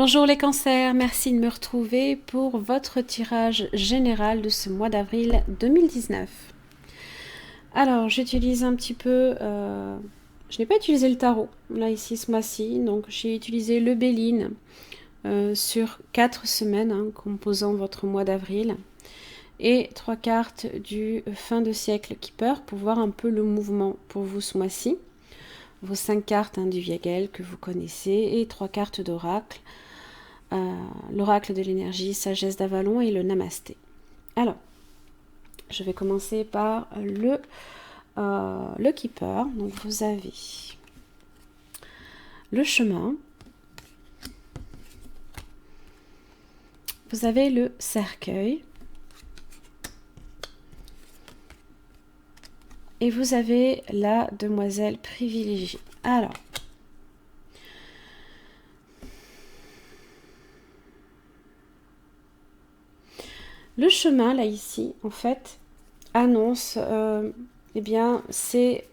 Bonjour les cancers, merci de me retrouver pour votre tirage général de ce mois d'avril 2019. Alors j'utilise un petit peu, je n'ai pas utilisé le tarot là ici ce mois-ci, donc j'ai utilisé le Béline sur 4 semaines composant votre mois d'avril et 3 cartes du fin de siècle Keeper pour voir un peu le mouvement pour vous ce mois-ci. Vos 5 cartes du Viegel que vous connaissez et 3 cartes d'oracle. L'oracle de l'énergie, sagesse d'Avalon et le Namasté. Alors, je vais commencer par le Keeper. Donc, vous avez le chemin. Vous avez le cercueil. Et vous avez la demoiselle privilégiée. Alors, le chemin, là, ici, en fait, annonce, eh bien, c'est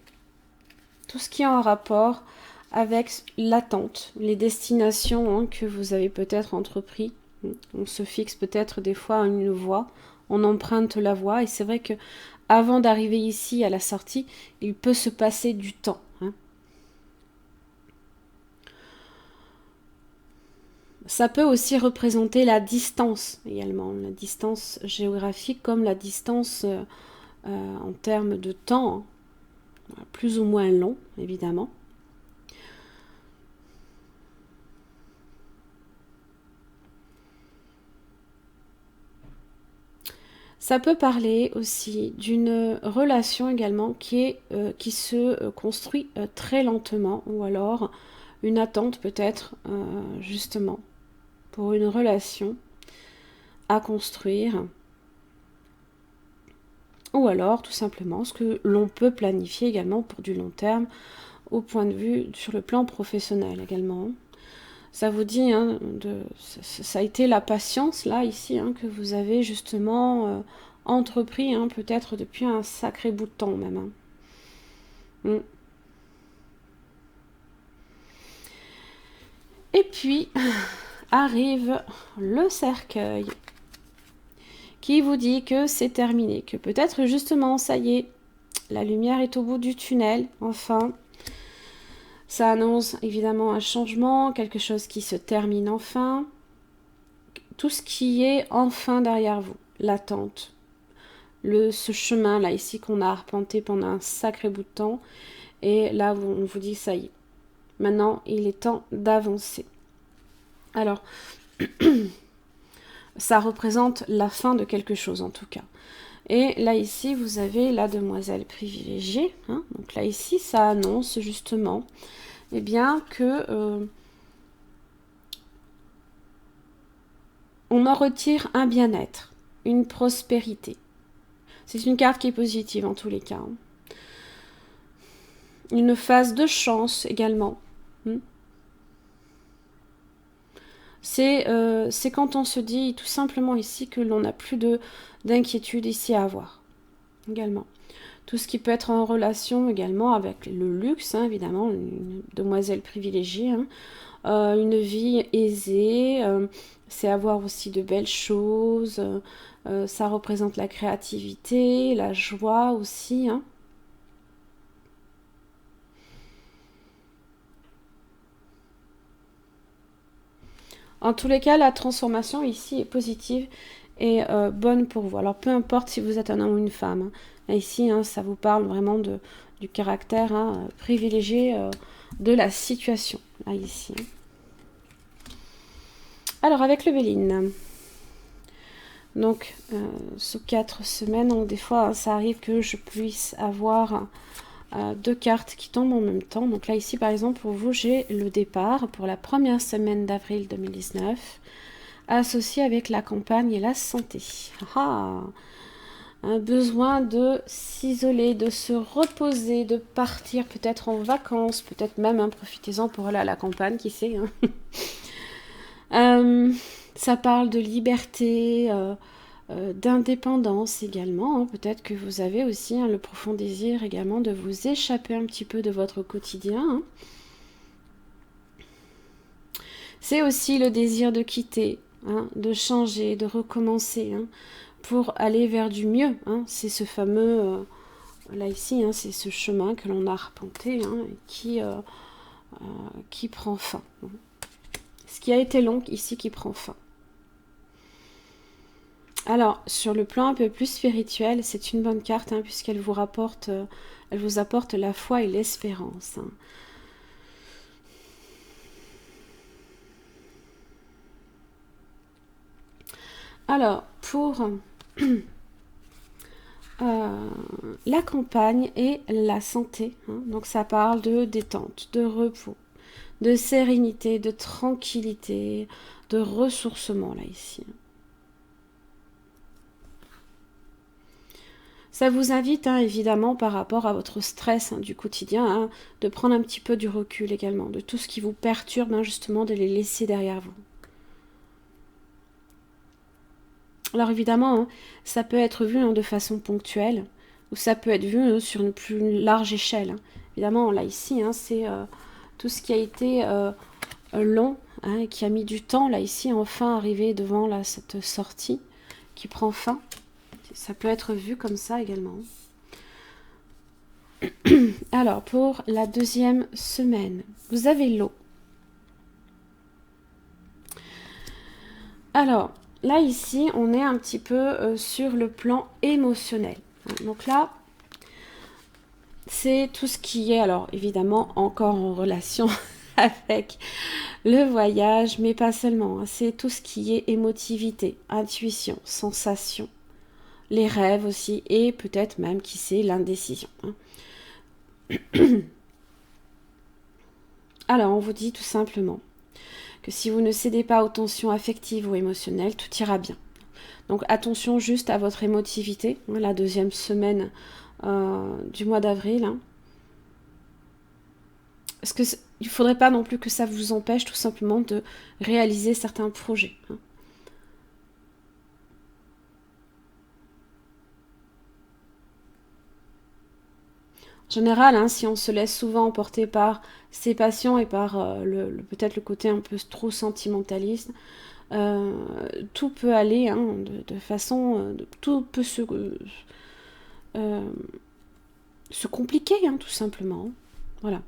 tout ce qui est en rapport avec l'attente, les destinations que vous avez peut-être entrepris. On se fixe peut-être des fois une voie, on emprunte la voie, et c'est vrai que avant d'arriver ici à la sortie, il peut se passer du temps. Ça peut aussi représenter la distance également, la distance géographique comme la distance en termes de temps, plus ou moins long évidemment. Ça peut parler aussi d'une relation également qui se construit très lentement ou alors une attente peut-être justement pour une relation à construire. Ou alors, tout simplement, ce que l'on peut planifier également pour du long terme, au point de vue sur le plan professionnel également. Ça vous dit, ça a été la patience, là, ici, que vous avez justement entrepris, peut-être depuis un sacré bout de temps même. Et puis, arrive le cercueil qui vous dit que c'est terminé, que peut-être justement, ça y est, la lumière est au bout du tunnel, enfin. Ça annonce évidemment un changement, quelque chose qui se termine enfin. Tout ce qui est enfin derrière vous, l'attente. Ce chemin là ici qu'on a arpenté pendant un sacré bout de temps. Et là, on vous dit ça y est. Maintenant, il est temps d'avancer. Alors, ça représente la fin de quelque chose en tout cas. Et là ici, vous avez la demoiselle privilégiée. Donc là ici, ça annonce justement eh bien que on en retire un bien-être, une prospérité. C'est une carte qui est positive en tous les cas. Une phase de chance également. C'est quand on se dit tout simplement ici que l'on n'a plus d'inquiétude ici à avoir. Également. Tout ce qui peut être en relation également avec le luxe, évidemment, une demoiselle privilégiée, une vie aisée, c'est avoir aussi de belles choses, ça représente la créativité, la joie aussi. En tous les cas, la transformation ici est positive et bonne pour vous. Alors peu importe si vous êtes un homme ou une femme. Ici, ça vous parle vraiment du caractère privilégié de la situation. Là, ici. Alors avec le Béline. Donc, sous 4 semaines, donc des fois, ça arrive que je puisse avoir 2 cartes qui tombent en même temps. Donc là, ici, par exemple, pour vous, j'ai le départ pour la première semaine d'avril 2019, associé avec la campagne et la santé. Un besoin de s'isoler, de se reposer, de partir peut-être en vacances, peut-être même, profitez-en pour aller à la campagne, qui sait. Ça parle de liberté, d'indépendance également. Peut-être que vous avez aussi le profond désir également de vous échapper un petit peu de votre quotidien. C'est aussi le désir de quitter, hein, de changer, de recommencer, hein, pour aller vers du mieux. Hein. C'est ce fameux, là ici, hein, c'est ce chemin que l'on a arpenté, hein, qui prend fin. Hein. Ce qui a été long ici qui prend fin. Alors, sur le plan un peu plus spirituel, c'est une bonne carte, hein, puisqu'elle vous apporte la foi et l'espérance. Hein. Alors, pour la campagne et la santé, hein, donc ça parle de détente, de repos, de sérénité, de tranquillité, de ressourcement, là, ici. Ça vous invite, hein, évidemment, par rapport à votre stress, hein, du quotidien, hein, de prendre un petit peu du recul également, de tout ce qui vous perturbe, hein, justement, de les laisser derrière vous. Alors évidemment, hein, ça peut être vu, hein, de façon ponctuelle, ou ça peut être vu, hein, sur une plus large échelle. Hein. Évidemment, là, ici, hein, c'est tout ce qui a été long, hein, qui a mis du temps, là, ici, enfin arriver devant là, cette sortie qui prend fin. Ça peut être vu comme ça également. Alors, pour la deuxième semaine, vous avez l'eau. Alors, là, ici, on est un petit peu sur le plan émotionnel. Donc là, c'est tout ce qui est, alors évidemment, encore en relation avec le voyage, mais pas seulement. Hein. C'est tout ce qui est émotivité, intuition, sensation, les rêves aussi, et peut-être même, qui sait, l'indécision. Hein. Alors, on vous dit tout simplement que si vous ne cédez pas aux tensions affectives ou émotionnelles, tout ira bien. Donc attention juste à votre émotivité, hein, la deuxième semaine du mois d'avril. Hein. Parce que il ne faudrait pas non plus que ça vous empêche tout simplement de réaliser certains projets. Hein. En général, hein, si on se laisse souvent emporter par ses passions et par peut-être le côté un peu trop sentimentaliste, tout peut aller, hein, de façon... tout peut se compliquer, hein, tout simplement. Voilà.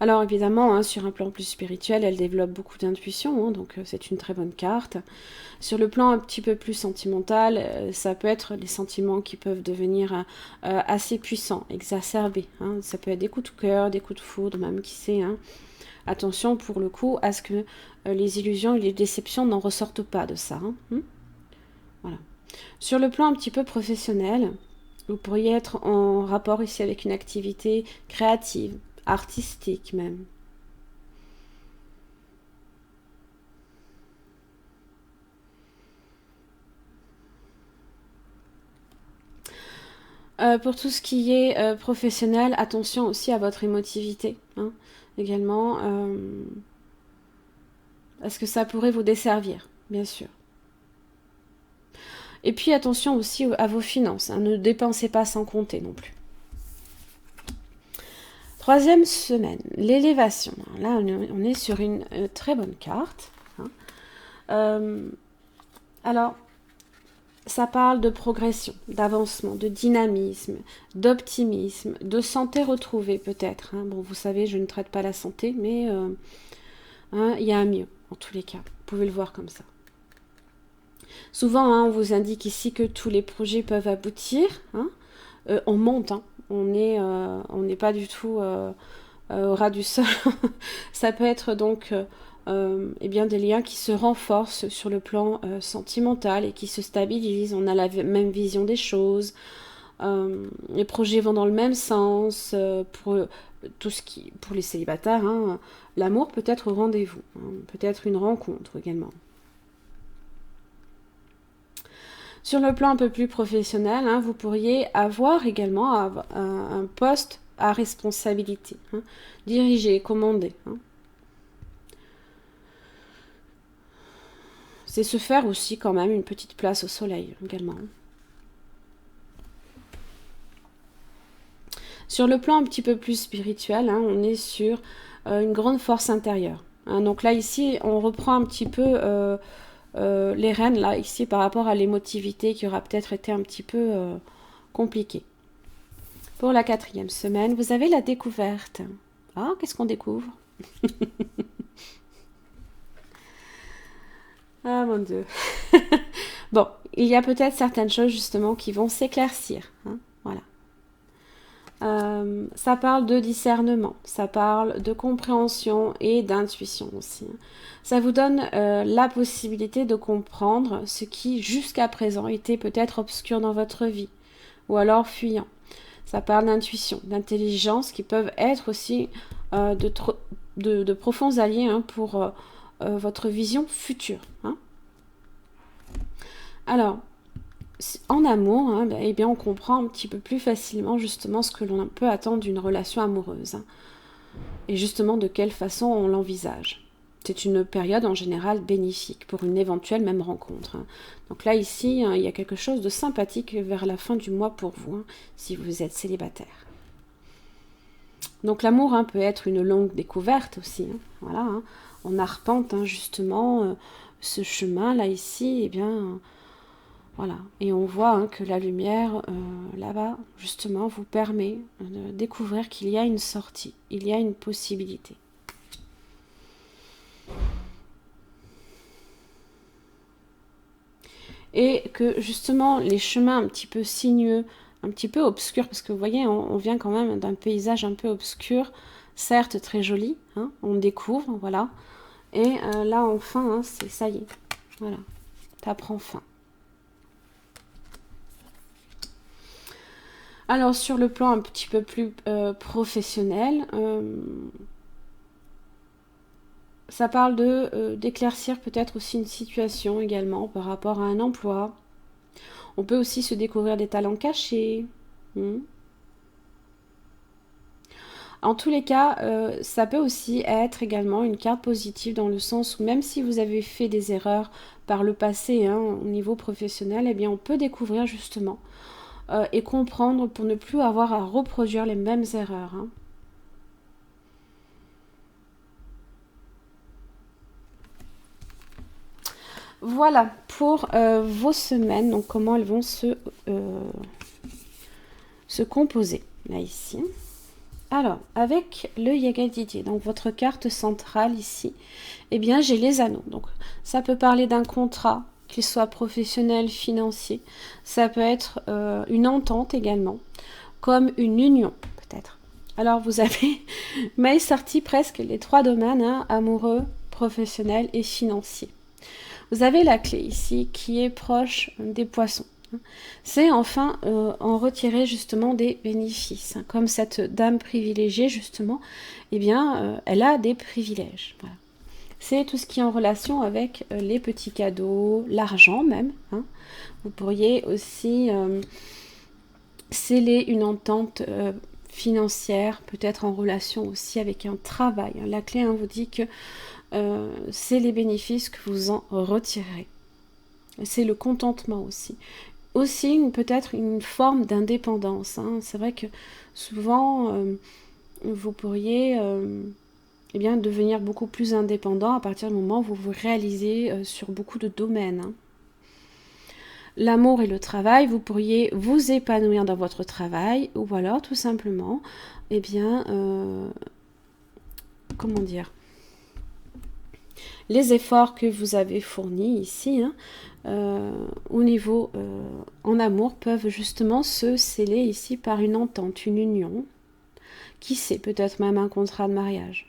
Alors évidemment, hein, sur un plan plus spirituel, elle développe beaucoup d'intuition, hein, donc c'est une très bonne carte. Sur le plan un petit peu plus sentimental, ça peut être les sentiments qui peuvent devenir assez puissants, exacerbés. Hein. Ça peut être des coups de cœur, des coups de foudre, même qui sait. Hein. Attention pour le coup à ce que les illusions et les déceptions n'en ressortent pas de ça. Hein. Voilà. Sur le plan un petit peu professionnel, vous pourriez être en rapport ici avec une activité créative, artistique même. Pour tout ce qui est professionnel, attention aussi à votre émotivité, hein, également, parce que ça pourrait vous desservir, bien sûr. Et puis attention aussi à vos finances, hein, ne dépensez pas sans compter non plus. Troisième semaine, l'élévation. Là, on est sur une très bonne carte. Hein. Alors, ça parle de progression, d'avancement, de dynamisme, d'optimisme, de santé retrouvée peut-être. Hein. Bon, vous savez, je ne traite pas la santé, mais hein, y a un mieux, en tous les cas. Vous pouvez le voir comme ça. Souvent, hein, on vous indique ici que tous les projets peuvent aboutir. Hein. On monte, hein. On n'est pas du tout au ras du sol. Ça peut être donc eh bien des liens qui se renforcent sur le plan sentimental et qui se stabilisent. On a la même vision des choses. Les projets vont dans le même sens. Pour les célibataires, hein, l'amour peut être au rendez-vous. Hein, peut-être une rencontre également. Sur le plan un peu plus professionnel, hein, vous pourriez avoir également un poste à responsabilité. Hein, diriger, commander. Hein. C'est se faire aussi quand même une petite place au soleil également. Sur le plan un petit peu plus spirituel, hein, on est sur une grande force intérieure. Hein. Donc là, ici, on reprend un petit peu les rênes, là, ici, par rapport à l'émotivité qui aura peut-être été un petit peu compliquée. Pour la 4e semaine, vous avez la découverte. Ah, qu'est-ce qu'on découvre? Ah, mon Dieu. Bon, il y a peut-être certaines choses, justement, qui vont s'éclaircir. Hein, voilà. Ça parle de discernement, ça parle de compréhension et d'intuition aussi. Ça vous donne la possibilité de comprendre ce qui jusqu'à présent était peut-être obscur dans votre vie ou alors fuyant. Ça parle d'intuition, d'intelligence qui peuvent être aussi de profonds alliés hein, pour votre vision future. Hein. Alors, en amour, hein, eh bien, on comprend un petit peu plus facilement justement ce que l'on peut attendre d'une relation amoureuse. Hein, et justement de quelle façon on l'envisage. C'est une période en général bénéfique pour une éventuelle même rencontre. Hein. Donc là, ici, hein, il y a quelque chose de sympathique vers la fin du mois pour vous, hein, si vous êtes célibataire. Donc l'amour hein, peut être une longue découverte aussi. Hein, voilà, hein, on arpente hein, justement ce chemin là ici, eh bien... Voilà, et on voit hein, que la lumière, là-bas, justement, vous permet de découvrir qu'il y a une sortie, il y a une possibilité. Et que, justement, les chemins un petit peu sinueux, un petit peu obscurs, parce que vous voyez, on vient quand même d'un paysage un peu obscur, certes très joli, hein, on découvre, voilà. Et là, enfin, hein, c'est ça y est, voilà, ça prend fin. Alors, sur le plan un petit peu plus professionnel, ça parle d'éclaircir peut-être aussi une situation également par rapport à un emploi. On peut aussi se découvrir des talents cachés. En tous les cas, ça peut aussi être également une carte positive dans le sens où même si vous avez fait des erreurs par le passé hein, au niveau professionnel, eh bien on peut découvrir justement et comprendre pour ne plus avoir à reproduire les mêmes erreurs. Hein. Voilà pour vos semaines, donc comment elles vont se composer, là ici. Alors, avec le Yagadidie, donc votre carte centrale ici, eh bien j'ai les anneaux. Donc ça peut parler d'un contrat, qu'il soit professionnel, financier. Ça peut être une entente également, comme une union peut-être. Alors vous avez mais sorti presque les 3 domaines, hein, amoureux, professionnel et financier. Vous avez la clé ici qui est proche des poissons. C'est enfin en retirer justement des bénéfices. Comme cette dame privilégiée justement, eh bien elle a des privilèges. Voilà. C'est tout ce qui est en relation avec les petits cadeaux, l'argent même. Hein. Vous pourriez aussi sceller une entente financière, peut-être en relation aussi avec un travail. La clé hein, vous dit que c'est les bénéfices que vous en retirerez. C'est le contentement aussi. Aussi, peut-être une forme d'indépendance. Hein. C'est vrai que souvent, vous pourriez eh bien, devenir beaucoup plus indépendant à partir du moment où vous vous réalisez sur beaucoup de domaines. Hein. L'amour et le travail, vous pourriez vous épanouir dans votre travail ou alors tout simplement, eh bien, comment dire, les efforts que vous avez fournis ici, hein, au niveau en amour, peuvent justement se sceller ici par une entente, une union, qui sait, peut-être même un contrat de mariage.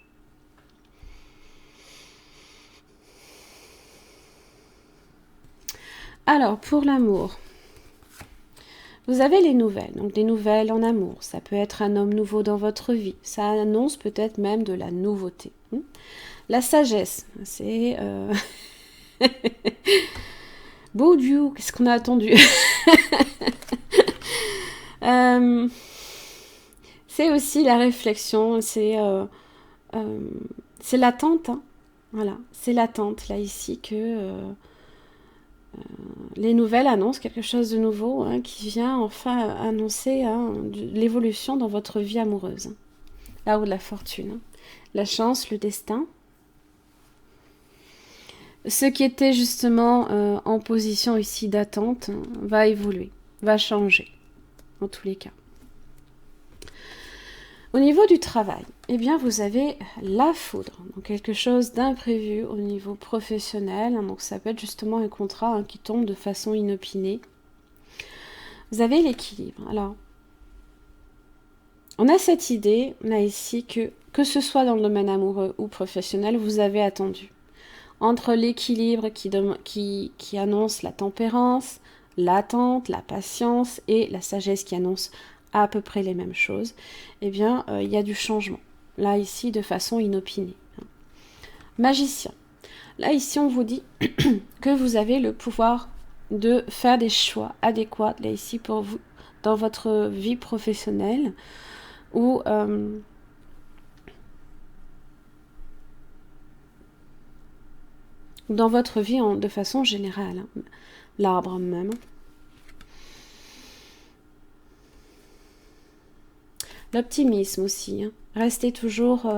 Alors, pour l'amour, vous avez les nouvelles, donc des nouvelles en amour. Ça peut être un homme nouveau dans votre vie. Ça annonce peut-être même de la nouveauté. La sagesse, c'est... Beau Dieu, qu'est-ce qu'on a attendu? C'est aussi la réflexion, c'est l'attente. Hein. Voilà, c'est l'attente là ici que les nouvelles annoncent quelque chose de nouveau hein, qui vient enfin annoncer hein, l'évolution dans votre vie amoureuse. Hein. Là où la fortune, hein. La chance, le destin. Ce qui était justement en position ici d'attente hein, va évoluer, va changer, en tous les cas. Au niveau du travail, eh bien vous avez la foudre, donc quelque chose d'imprévu au niveau professionnel, hein, donc ça peut être justement un contrat hein, qui tombe de façon inopinée. Vous avez l'équilibre. Alors, on a cette idée, là ici, que ce soit dans le domaine amoureux ou professionnel, vous avez attendu. Entre l'équilibre qui annonce la tempérance, l'attente, la patience et la sagesse qui annonce à peu près les mêmes choses, eh bien, il y a du changement. Là, ici, de façon inopinée. Magicien. Là, ici, on vous dit que vous avez le pouvoir de faire des choix adéquats, là, ici, pour vous, dans votre vie professionnelle, ou dans votre vie de façon générale. Hein. L'arbre même. L'optimisme aussi. Hein. Restez toujours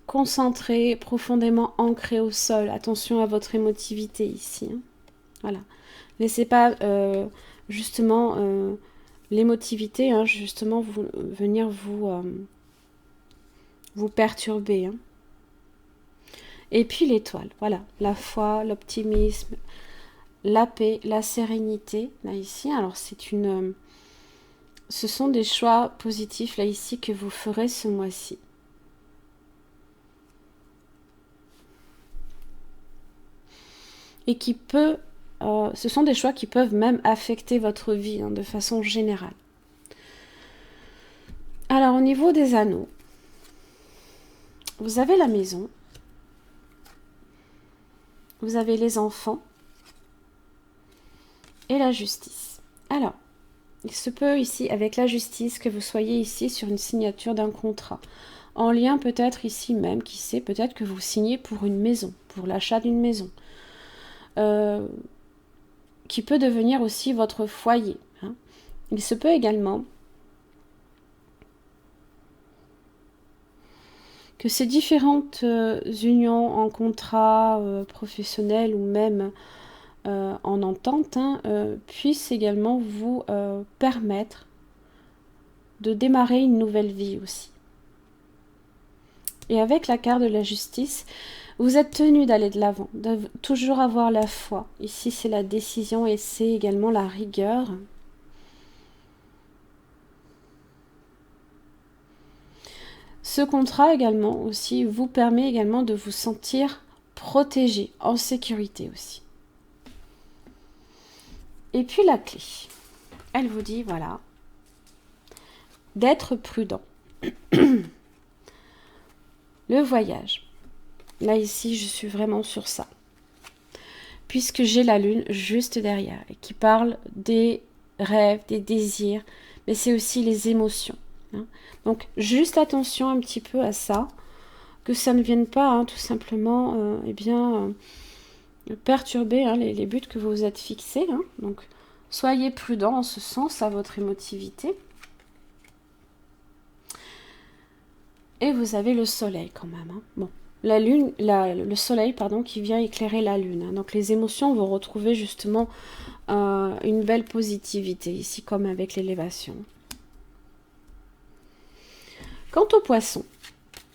concentré, profondément ancré au sol. Attention à votre émotivité ici. Hein. Voilà. Laissez pas justement l'émotivité hein, justement venir vous perturber. Hein. Et puis l'étoile. Voilà. La foi, l'optimisme, la paix, la sérénité. Là ici. Alors c'est une... ce sont des choix positifs là ici que vous ferez ce mois-ci. Et qui peut, ce sont des choix qui peuvent même affecter votre vie hein, de façon générale. Alors au niveau des anneaux, vous avez la maison, vous avez les enfants et la justice. Alors, il se peut ici avec la justice que vous soyez ici sur une signature d'un contrat. En lien peut-être ici même, qui sait, peut-être que vous signez pour une maison, pour l'achat d'une maison. Qui peut devenir aussi votre foyer. Hein. Il se peut également que ces différentes unions en contrat professionnel ou même en entente hein, puissent également vous permettre de démarrer une nouvelle vie aussi. Et avec la carte de la justice, vous êtes tenu d'aller de l'avant, de toujours avoir la foi. Ici, c'est la décision et c'est également la rigueur. Ce contrat également aussi vous permet également de vous sentir protégé, en sécurité aussi. Et puis la clé, elle vous dit voilà, d'être prudent. Le voyage. Là, ici, je suis vraiment sur ça. Puisque j'ai la lune juste derrière et qui parle des rêves, des désirs, mais c'est aussi les émotions. Hein. Donc, juste attention un petit peu à ça, que ça ne vienne pas hein, tout simplement perturber hein, les buts que vous vous êtes fixés. Hein. Donc, soyez prudent en ce sens à votre émotivité. Et vous avez le soleil quand même. Hein. Bon. La lune, le soleil pardon, qui vient éclairer la lune. Hein. Donc les émotions vont retrouver justement une belle positivité ici comme avec l'élévation. Quant aux poissons,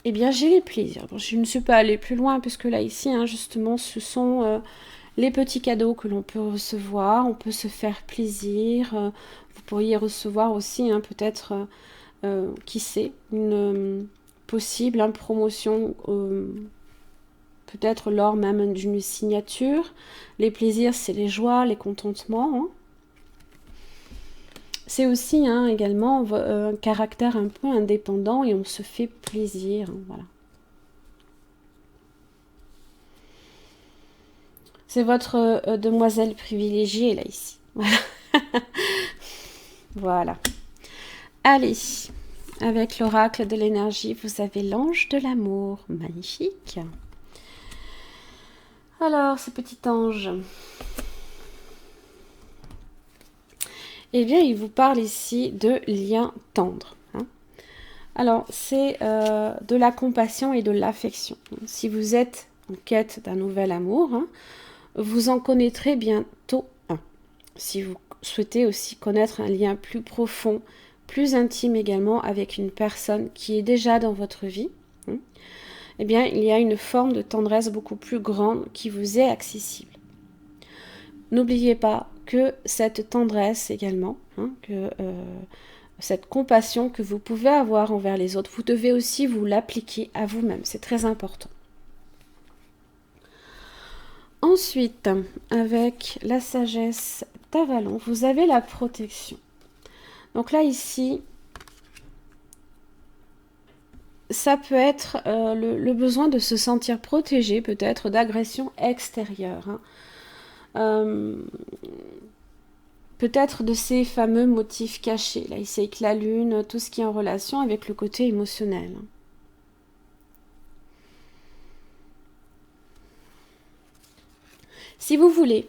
eh bien j'ai les plaisirs. Bon, je ne suis pas allée plus loin puisque là ici hein, justement ce sont les petits cadeaux que l'on peut recevoir. On peut se faire plaisir. Vous pourriez recevoir aussi hein, peut-être qui sait une possible hein, promotion peut-être lors même d'une signature. Les plaisirs, c'est les joies, les contentements. Hein. C'est aussi hein, également un caractère un peu indépendant et on se fait plaisir. Hein, voilà. C'est votre demoiselle privilégiée là ici. Voilà. Voilà. Allez. Avec l'oracle de l'énergie, vous avez l'ange de l'amour. Magnifique. Alors, ce petit ange, eh bien, il vous parle ici de lien tendre. Hein. Alors, c'est de la compassion et de l'affection. Si vous êtes en quête d'un nouvel amour, hein, vous en connaîtrez bientôt un. Si vous souhaitez aussi connaître un lien plus profond, plus intime également avec une personne qui est déjà dans votre vie, hein, eh bien, il y a une forme de tendresse beaucoup plus grande qui vous est accessible. N'oubliez pas que cette tendresse également, hein, cette compassion que vous pouvez avoir envers les autres, vous devez aussi vous l'appliquer à vous-même. C'est très important. Ensuite, avec la sagesse d'Avalon, vous avez la protection. Donc là, ici, ça peut être le besoin de se sentir protégé, peut-être d'agressions extérieures. Hein. Peut-être de ces fameux motifs cachés. Là, ici, avec la lune, tout ce qui est en relation avec le côté émotionnel. Si vous voulez,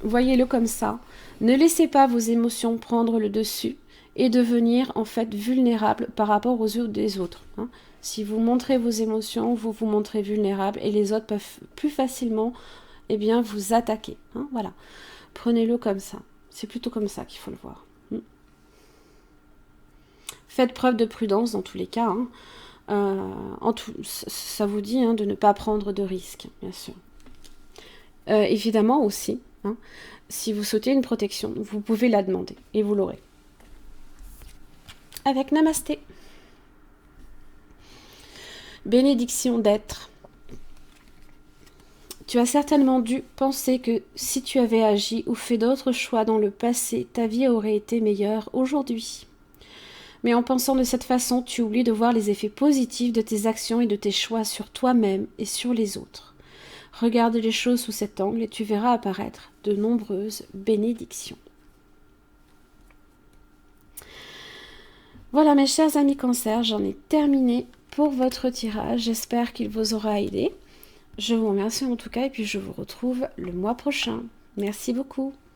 voyez-le comme ça, ne laissez pas vos émotions prendre le dessus et devenir en fait vulnérable par rapport aux yeux des autres. Hein. Si vous montrez vos émotions, vous vous montrez vulnérable et les autres peuvent plus facilement vous attaquer. Hein. Voilà. Prenez-le comme ça. C'est plutôt comme ça qu'il faut le voir. Faites preuve de prudence dans tous les cas. Hein. Ça vous dit de ne pas prendre de risques, bien sûr. Évidemment aussi, hein, si vous souhaitez une protection, vous pouvez la demander et vous l'aurez. Avec Namasté. Bénédiction d'être. Tu as certainement dû penser que si tu avais agi ou fait d'autres choix dans le passé, ta vie aurait été meilleure aujourd'hui. Mais en pensant de cette façon, tu oublies de voir les effets positifs de tes actions et de tes choix sur toi-même et sur les autres. Regarde les choses sous cet angle et tu verras apparaître de nombreuses bénédictions. Voilà mes chers amis Cancer, j'en ai terminé pour votre tirage. J'espère qu'il vous aura aidé. Je vous remercie en tout cas et puis je vous retrouve le mois prochain. Merci beaucoup.